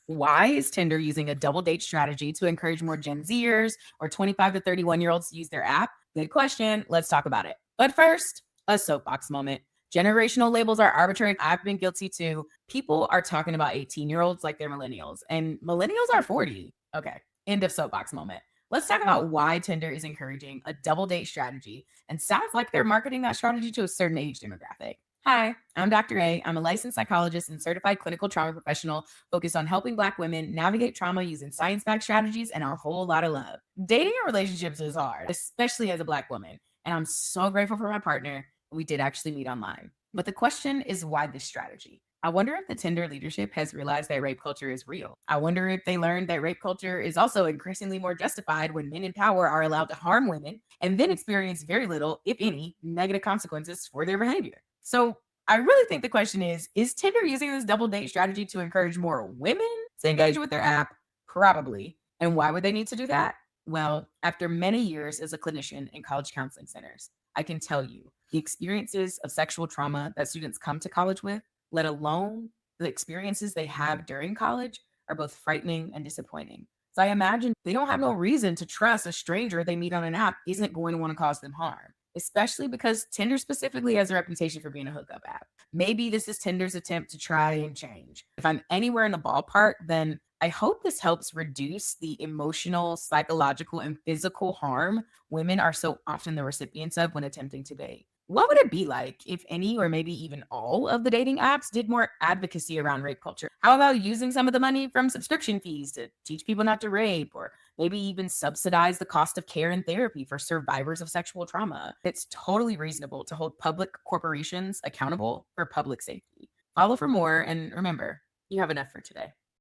Why is Tinder using a double date strategy to encourage more Gen Zers or 25 to 31-year-olds to use their app? Good question. Let's talk about it. But first, a soapbox moment. Generational labels are arbitrary. I've been guilty too. People are talking about 18-year-olds like they're millennials, and millennials are 40. Okay, end of soapbox moment. Let's talk about why Tinder is encouraging a double date strategy and sounds like they're marketing that strategy to a certain age demographic. Hi, I'm Dr. A. I'm a licensed psychologist and certified clinical trauma professional focused on helping Black women navigate trauma using science backed strategies and a whole lot of love. Dating in relationships is hard, especially as a Black woman. And I'm so grateful for my partner. We did actually meet online. But the question is, why this strategy? I wonder if the Tinder leadership has realized that rape culture is real. I wonder if they learned that rape culture is also increasingly more justified when men in power are allowed to harm women and then experience very little, if any, negative consequences for their behavior. So I really think the question is Tinder using this double date strategy to encourage more women to engage with their app? Probably. And why would they need to do that? Well, after many years as a clinician in college counseling centers, I can tell you the experiences of sexual trauma that students come to college with, let alone the experiences they have during college, are both frightening and disappointing. So I imagine they don't have no reason to trust a stranger they meet on an app isn't going to want to cause them harm, especially because Tinder specifically has a reputation for being a hookup app. Maybe this is Tinder's attempt to try and change. If I'm anywhere in the ballpark, then I hope this helps reduce the emotional, psychological, and physical harm women are so often the recipients of when attempting to date. What would it be like if any or maybe even all of the dating apps did more advocacy around rape culture? How about using some of the money from subscription fees to teach people not to rape, or maybe even subsidize the cost of care and therapy for survivors of sexual trauma? It's totally reasonable to hold public corporations accountable for public safety. Follow for more, and remember, you have enough for today.